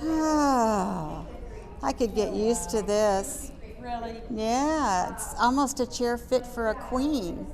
Oh, I could get used to this. Really? Yeah, it's almost a chair fit for a queen.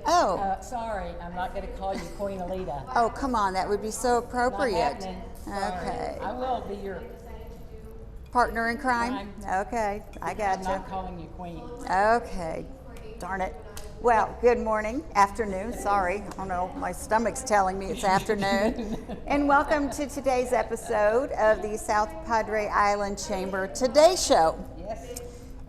Oh, Sorry, I'm not going to call you Queen Alita. oh, come on, that would be so Not appropriate. happening. Sorry. Okay. I will be your. Partner in crime? Okay, I I'm gotcha. not calling you Queen. Okay, darn it. Well, good morning, afternoon, sorry. I don't know, my stomach's telling me it's afternoon. And welcome to today's episode of the South Padre Island Chamber Today Show. Yes.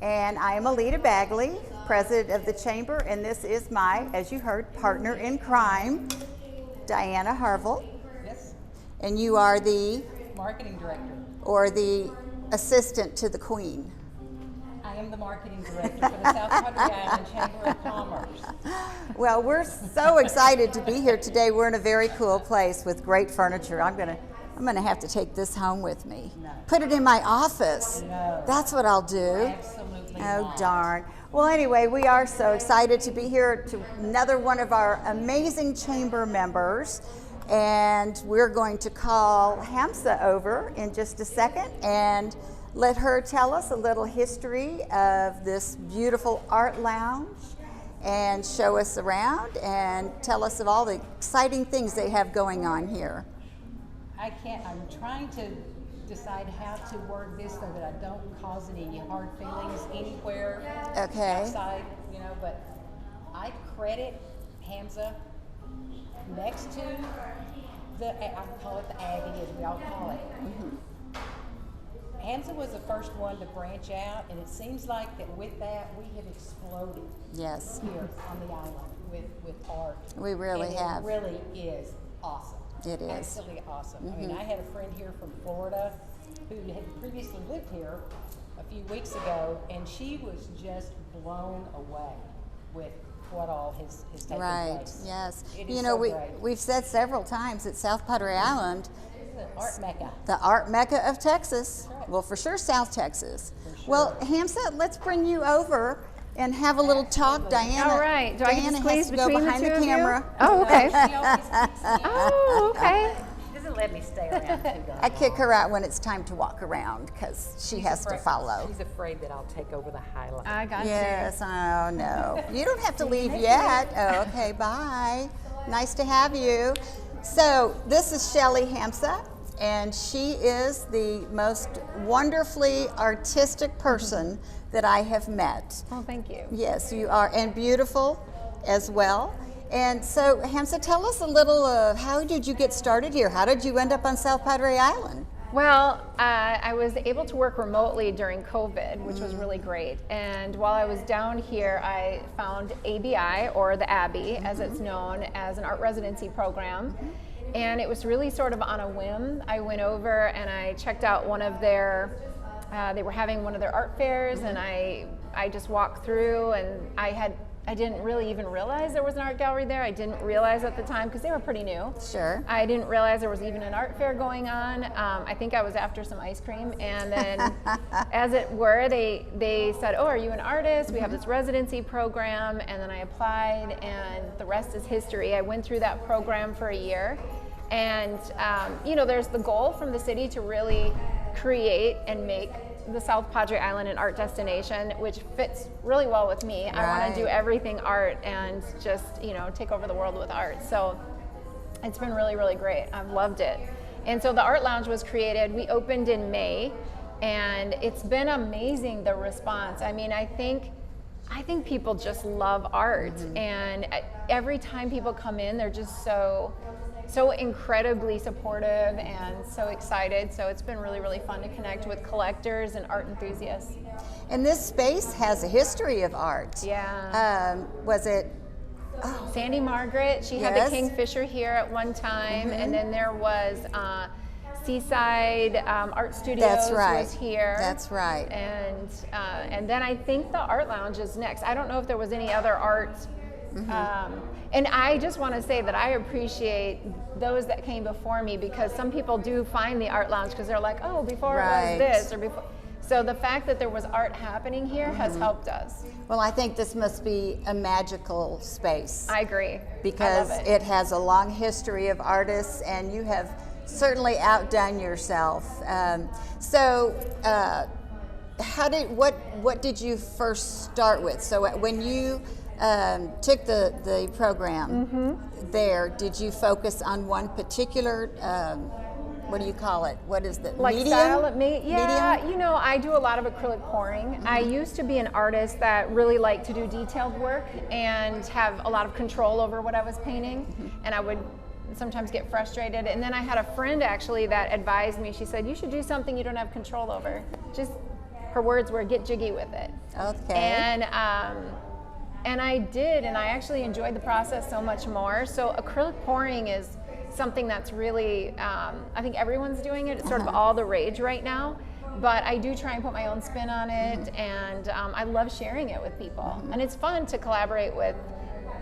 And I am Alita Bagley, president of the Chamber, and this is my, as you heard, partner in crime, Dianna Harville. Yes. And you are the, Marketing director. or the assistant to the Queen. I am the marketing director for the South Padre Island Chamber of Commerce. Well, we're so excited to be here today. We're in a very cool place with great furniture. I'm gonna have to take this home with me. No. Put it in my office. No. That's what I'll do. Absolutely Oh, not. darn. Well, anyway, we are so excited to be here to another one of our amazing chamber members. And we're going to call Hamsa over in just a second and let her tell us a little history of this beautiful art lounge and show us around and tell us of all the exciting things they have going on here. I'm trying to decide how to word this so that I don't cause any hard feelings anywhere Okay. outside, but I credit Hamsa next to I call it the Abbey, as we all call it. Hamsa was the first one to branch out, and it seems like that with that we have exploded Yes, here on the island with art. we really And have. It really is awesome. It is. Absolutely awesome. I mean, I had a friend here from Florida who had previously lived here a few weeks ago, and she was just blown away with what all has taken Right, place. yes. It is so great. We've said several times at South Padre Island, It's an art mecca. the art mecca of Texas. Right. Well, for sure, South Texas. For sure. Well, Hamsa, let's bring you over and have a little talk. Dianna, All right. Do I get to Dianna has squeeze to go between behind the the two of you? camera. Oh, okay. She always keeps me Oh, okay. She doesn't let me stay around too darn I kick long. her out when it's time to walk around because she She's has to afraid- follow. She's afraid that I'll take over the highlight. I got Yes, oh no. You don't have to leave yet. Oh, okay, bye. Nice to have you. So this is Shelly Hamsa, and she is the most wonderfully artistic person that I have met. you. Oh, thank you. Yes, you are, and beautiful as well. And so, Hamsa, tell us a little of how did you get started here? How did you end up on South Padre Island? Well, I was able to work remotely during COVID, which was really great. And while I was down here, I found ABI, or the Abbey, as it's known, as an art residency program. And it was really sort of on a whim. I went over and I checked out one of their, they were having one of their art fairs, and I just walked through, and I didn't really even realize there was an art gallery there. I didn't realize at the time because they were pretty new. Sure. I didn't realize there was even an art fair going on. I think I was after some ice cream, and then as it were, they said, oh, are you an artist? We have this residency program, and then I applied, and the rest is history. I went through that program for a year, and there's the goal from the city to really create and make the South Padre Island an art destination, which fits really well with me. I want to do Right. everything art and just, take over the world with art. So it's been really, really great. I've loved it. And so the art lounge was created. We opened in May, and it's been amazing, the response. I mean, I think people just love art, and every time people come in, they're just so incredibly supportive and so excited. So it's been really, really fun to connect with collectors and art enthusiasts. And this space has a history of art. Yeah. Was it? Sandy Margaret, she had Yes. the Kingfisher here at one time, and then there was Seaside Art Studios That's right. was here. That's right. And then I think the Art Lounge is next. I don't know if there was any other art. And I just want to say that I appreciate those that came before me, because some people do find the Art Lounge because they're like, oh, before it Right. was this or before. So the fact that there was art happening here has helped us. Well, I think this must be a magical space I agree. because I love it has a long history of artists, and you have certainly outdone yourself. What did you first start with? So when you took the program there, did you focus on one particular, what do you call it? What is the Like medium? style of me? Yeah, Medium? you know, I do a lot of acrylic pouring. I used to be an artist that really liked to do detailed work and have a lot of control over what I was painting, and I would sometimes get frustrated. And then I had a friend actually that advised me. She said, you should do something you don't have control over. Just, her words were, get jiggy with it. Okay. And I did, and I actually enjoyed the process so much more. So acrylic pouring is something that's really, I think everyone's doing it. It's sort of all the rage right now. But I do try and put my own spin on it, and I love sharing it with people. And it's fun to collaborate with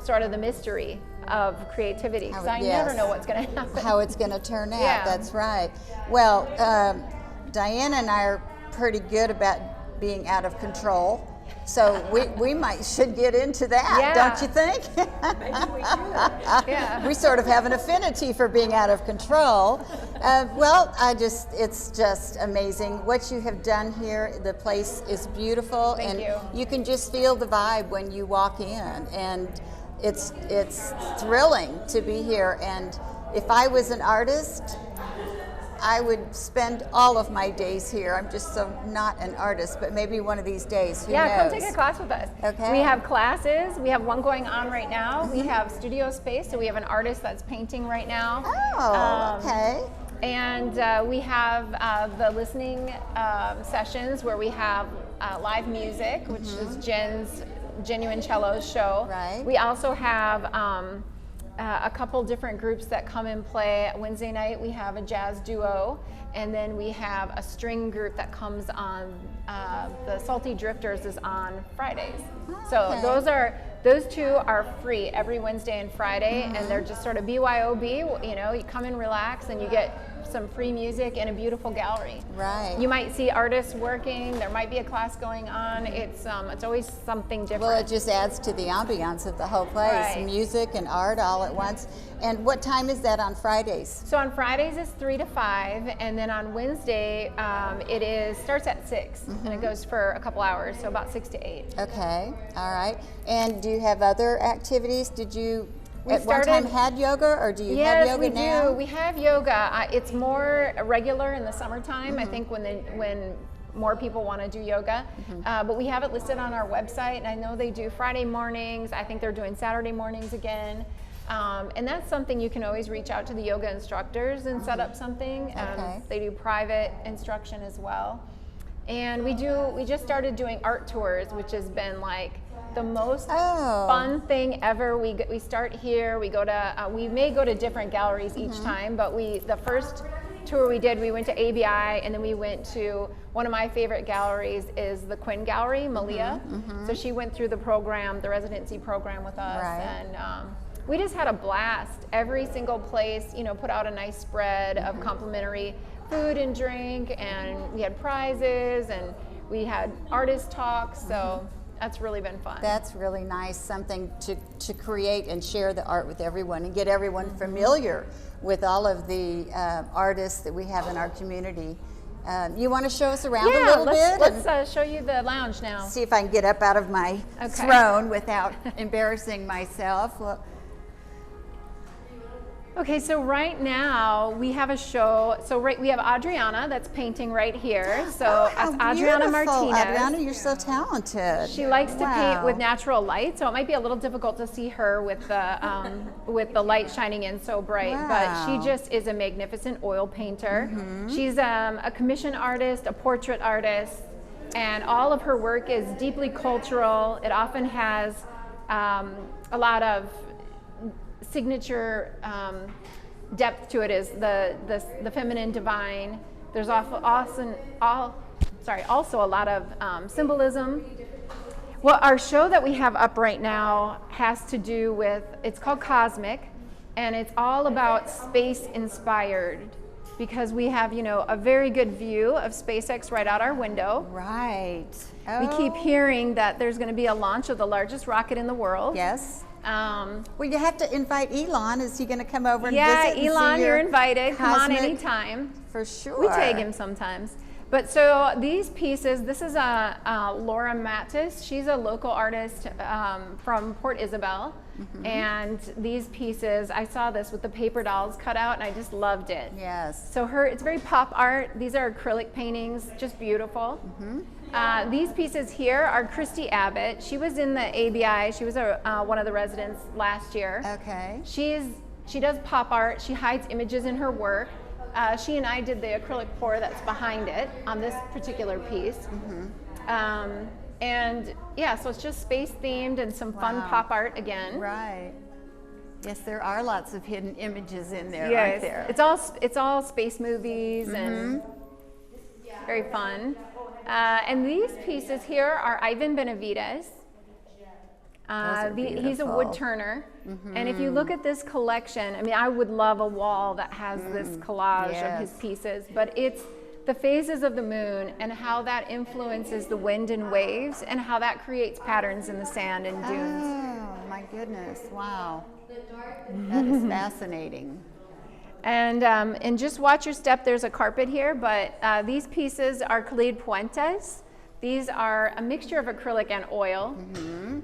sort of the mystery of creativity, because I never know what's going to happen. How it's going to turn out, Yeah. That's right. Well, Diana and I are pretty good about being out of control. So we should get into that, Yeah. don't you think? Maybe we should. Yeah. We sort of have an affinity for being out of control. It's just amazing what you have done here. The place is beautiful. Thank and you. You can just feel the vibe when you walk in, and it's thrilling to be here. And if I was an artist, I would spend all of my days here. I'm just so not an artist, but maybe one of these days, who knows? Come take a class with us. Okay. We have classes. We have one going on right now. We have studio space, so we have an artist that's painting right now. Oh, okay. And we have the listening sessions where we have live music, which is Jen's Genuine Cellos show. Right. We also have a couple different groups that come and play. Wednesday night we have a jazz duo, and then we have a string group that comes on, the Salty Drifters is on Fridays. So those two are free every Wednesday and Friday, and they're just sort of BYOB, you know, you come and relax and you get some free music and a beautiful gallery. Right. You might see artists working, there might be a class going on. It's always something different. Well, it just adds to the ambiance of the whole place. Right. Music and art all at once. And what time is that on Fridays? So on Fridays it's 3 to 5, and then on Wednesday starts at 6, and it goes for a couple hours, so about 6 to 8. Okay, all right. And do you have other activities? Did you We at one time started- had yoga, or do you have Yes, yoga we now? do. We have yoga. It's more regular in the summertime. I think when more people want to do yoga. But we have it listed on our website, and I know they do Friday mornings. I think they're doing Saturday mornings again. And that's something you can always reach out to the yoga instructors and set up something. Okay. They do private instruction as well. And we just started doing art tours, which has been like the most fun thing ever. We start here, we go to, we may go to different galleries each time, but the first tour we did, we went to ABI, and then we went to one of my favorite galleries is the Quinn Gallery, Malia. So she went through the program, the residency program with us. Right. And we just had a blast. Every single place, you know, put out a nice spread of complimentary food and drink, and we had prizes, and we had artist talks, so that's really been fun. That's really nice, something to create and share the art with everyone and get everyone familiar with all of the artists that we have in our community. You want to show us around a little bit? Let's show you the lounge now. See if I can get up out of my throne without embarrassing myself. Well, Okay, so right now we have a show. So we have Adriana that's painting right here. So that's Adriana beautiful. Martinez. Adriana, you're so talented. She likes to paint with natural light, so it might be a little difficult to see her with the light shining in so bright. But she just is a magnificent oil painter. She's a commission artist, a portrait artist, and all of her work is deeply cultural. It often has a lot of signature depth to it, is the feminine divine. There's also a lot of symbolism. Well, our show that we have up right now has to do with, it's called Cosmic, and it's all about space inspired, because we have, you know, a very good view of SpaceX right out our window. Right. We keep hearing that there's going to be a launch of the largest rocket in the world. Yes. Well, you have to invite Elon. Is he going to come over and Yeah, visit? And Elon, see you're your invited. Come on cosmic- anytime. For sure. We tag him sometimes. But so these pieces, this is Laura Mattis. She's a local artist from Port Isabel. And these pieces, I saw this with the paper dolls cut out and I just loved it. Yes. So it's very pop art. These are acrylic paintings, just beautiful. These pieces here are Christy Abbott. She was in the ABI. She was one of the residents last year. Okay. She does pop art. She hides images in her work. She and I did the acrylic pour that's behind it on this particular piece. And yeah, so it's just space themed and some fun pop art again. Right. Yes, there are lots of hidden images in there, Yes, aren't there? it's all space movies and very fun. And these pieces here are Ivan Benavides. He's a wood turner. And if you look at this collection, I mean, I would love a wall that has this collage of his pieces, but it's the phases of the moon and how that influences the wind and waves and how that creates patterns in the sand and dunes. Oh, my goodness. Wow. That is fascinating. And just watch your step. There's a carpet here, but these pieces are Khalid Puentes. These are a mixture of acrylic and oil,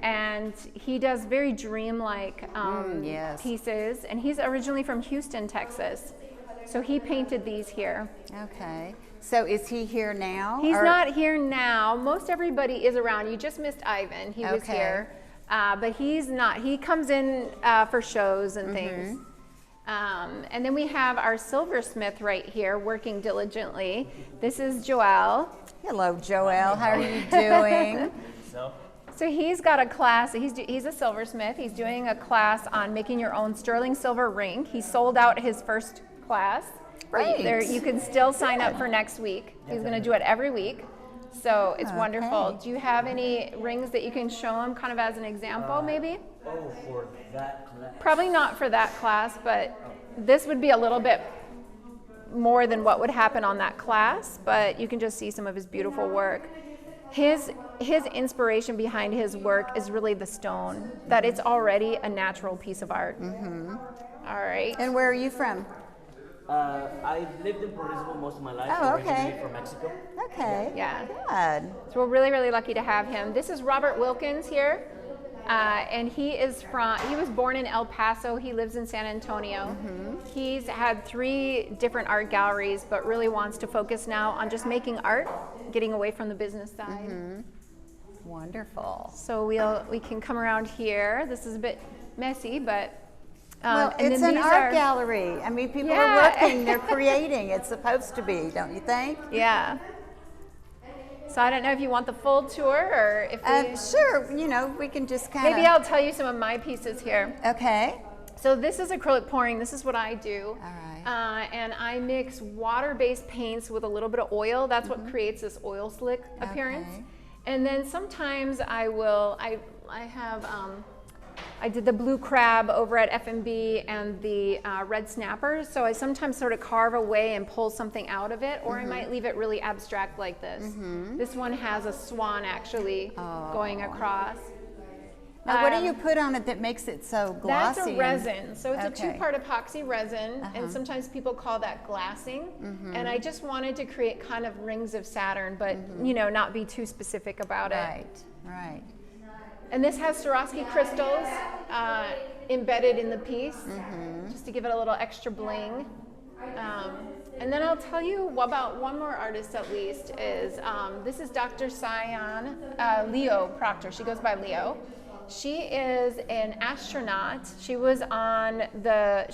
and he does very dreamlike pieces. And he's originally from Houston, Texas, so he painted these here. Okay. So is he here now? He's not here now. Most everybody is around. You just missed Ivan. He was here, but he's not. He comes in for shows and things. And then we have our silversmith right here working diligently. This is Joel. Hello, Joel. How are you doing? So he's got a class. He's a silversmith. He's doing a class on making your own sterling silver ring. He sold out his first class. Great. You can still sign up for next week. He's going to do it every week. So it's wonderful. Do you have any rings that you can show him kind of as an example maybe? Oh, for that class? Probably not for that class, but this would be a little bit more than what would happen on that class, but you can just see some of his beautiful work. His inspiration behind his work is really the stone, that it's already a natural piece of art. All right. And where are you from? I lived in Port Isabel most of my life. Oh, okay. Originally from Mexico. Okay. Yeah. Good. So we're really, really lucky to have him. This is Robert Wilkins here. And he was born in El Paso. He lives in San Antonio. He's had 3 different art galleries, but really wants to focus now on just making art, getting away from the business side. Wonderful. So we can come around here. This is a bit messy, but Well, and it's then an these art are- gallery. I mean, people are Yeah. working, they're creating. It's supposed to be, don't you think? Yeah. So I don't know if you want the full tour or if we, Sure, you know, we can just kind of... maybe I'll tell you some of my pieces here. Okay. So this is acrylic pouring. This is what I do. All right. And I mix water-based paints with a little bit of oil. That's what creates this oil slick appearance. Okay. And then sometimes I did the blue crab over at F&B and the red snappers. So I sometimes sort of carve away and pull something out of it, or I might leave it really abstract like this. This one has a swan actually going across. Now, what do you put on it that makes it so glossy? That's a resin. So it's Okay. a 2-part epoxy resin, and sometimes people call that glassing. And I just wanted to create kind of rings of Saturn, but you know, not be too specific about it. Right, right. And this has Swarovski crystals embedded in the piece, just to give it a little extra bling. And then I'll tell you about one more artist at least. This is Dr. Cyan Leo Proctor. She goes by Leo. She is an astronaut. She was on the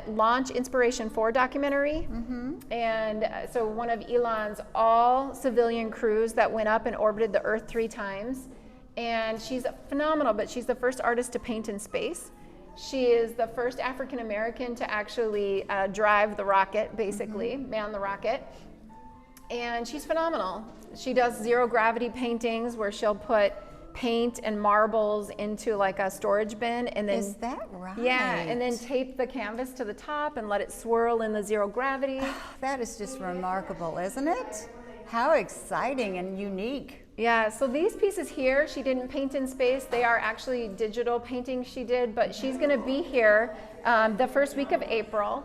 Launch Inspiration 4 documentary. And so one of Elon's all civilian crews that went up and orbited the Earth 3 times. And she's phenomenal, but she's the first artist to paint in space. She is the first African American to actually drive the rocket, basically, man the rocket. And she's phenomenal. She does zero gravity paintings where she'll put paint and marbles into like a storage bin and then Is that right? yeah, and then tape the canvas to the top and let it swirl in the zero gravity. That is just remarkable, isn't it? How exciting and unique. Yeah, so these pieces here, she didn't paint in space. They are actually digital paintings she did, but she's gonna be here the first week of April,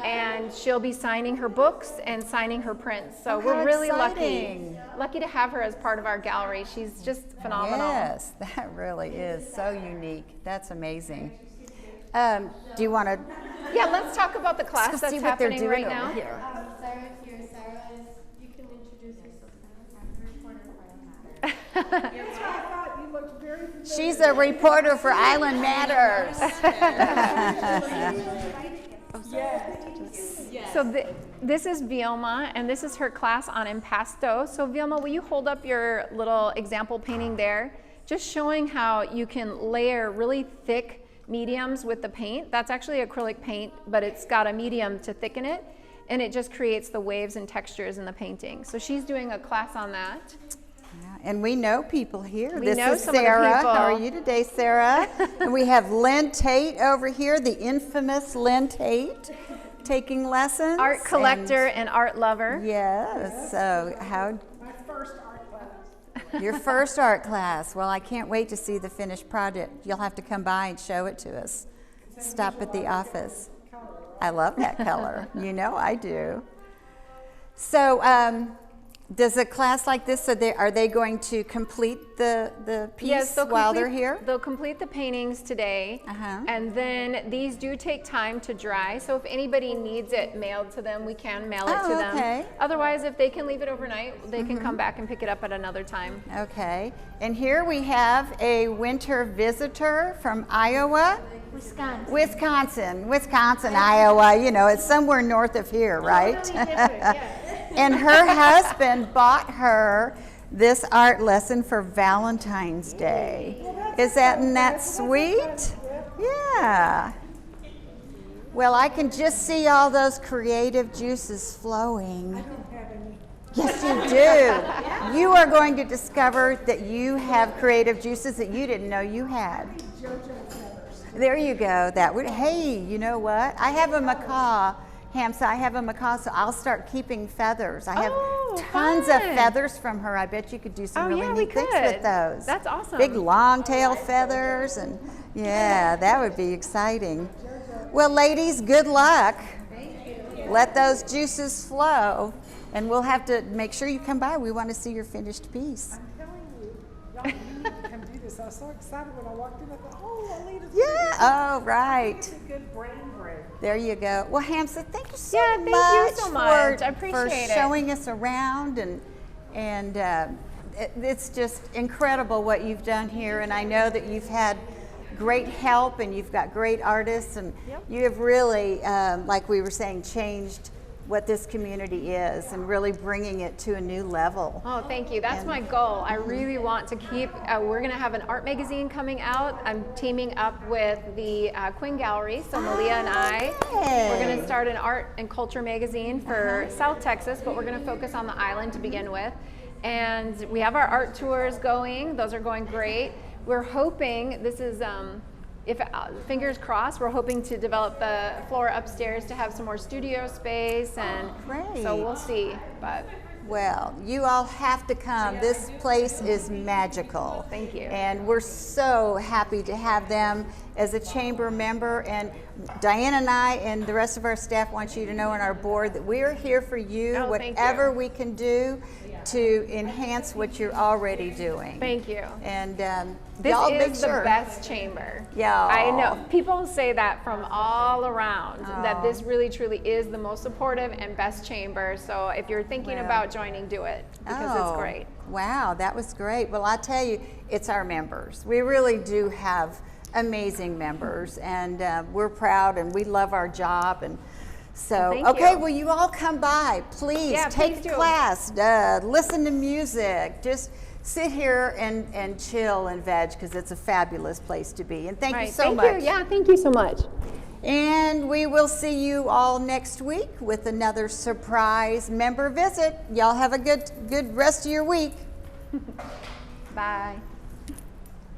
and she'll be signing her books and signing her prints. So we're really lucky to have her as part of our gallery. She's just phenomenal. Yes, that really is so unique. That's amazing. Do you want to? Yeah, let's talk about the class that's see what they're happening doing right over now. here. Sarah here. Sarah is, you can introduce yourself. I'm the reporter for Island Matters. She's a reporter for Island Matters. So this is Vilma, and this is her class on impasto. So Vilma, will you hold up your little example painting there? Just showing how you can layer really thick mediums with the paint. That's actually acrylic paint, but it's got a medium to thicken it, and it just creates the waves and textures in the painting. So she's doing a class on that. And we know people here. We This know is some of the Sarah. people. How are you today, Sarah? And we have Lynn Tate over here, the infamous Lynn Tate, taking lessons. Art collector and art lover. Yes. So how? My first art class. Your first art class. Well, I can't wait to see the finished project. You'll have to come by and show it to us. Stop at the office. I love that color. You know I do. So, does a class like this, so are they going to complete the piece Yes, while they're here? They'll complete the paintings today, and then these do take time to dry. So if anybody needs it mailed to them, we can mail it to them. Okay. Otherwise, if they can leave it overnight, they can come back and pick it up at another time. Okay. And here we have a winter visitor from Iowa. Wisconsin, Iowa. You know, it's somewhere north of here, right? And her husband bought her this art lesson for Valentine's Day. Isn't that sweet? Yeah. Well, I can just see all those creative juices flowing. Yes, you do. You are going to discover that you have creative juices that you didn't know you had. There you go. That would. Hey, you know what? I have a macaw. Hamsa, I have a macaw, so I'll start keeping feathers. I have tons of feathers from her. I bet you could do some really neat things with those. That's awesome. Big long tail feathers, and yeah, that would be exciting. Well, ladies, good luck. Let those juices flow, and we'll have to make sure you come by. We want to see your finished piece. I'm telling you, y'all need to come do this. I was so excited when I walked in. I thought, oh, Alita's Yeah. Oh, right. It's a good brain break. There you go. Well, Hamsa, thank you so Yeah, much. thank you so much. For, I appreciate it. showing us around, and it's just incredible what you've done here. And I know that you've had great help, and you've got great artists, and you have really, like we were saying, changed what this community is and really bringing it to a new level. Oh, thank you. That's my goal. I really want to keep, we're going to have an art magazine coming out. I'm teaming up with the Quinn Gallery, so Malia and I. We're going to start an art and culture magazine for South Texas, but we're going to focus on the island to begin with. And we have our art tours going. Those are going great. We're hoping, this is, fingers crossed, we're hoping to develop the floor upstairs to have some more studio space, and so we'll see. But well, you all have to come. This place is magical. Thank you. And we're so happy to have them as a chamber member. And Diana and I and the rest of our staff want you to know on our board that we're here for you, whatever we can do to enhance what you're already doing. Thank you. And this is the best chamber. Yeah. I know. People say that from all around, that this really truly is the most supportive and best chamber. So if you're thinking about joining, do it, because it's great. Wow, that was great. Well, I tell you, it's our members. We really do have amazing members, and we're proud, and we love our job. And so, well, you all come by, please. Take a class, listen to music, just sit here and chill and veg, because it's a fabulous place to be. And thank you so much. Yeah, thank you so much. And we will see you all next week with another surprise member visit. Y'all have a good rest of your week. Bye.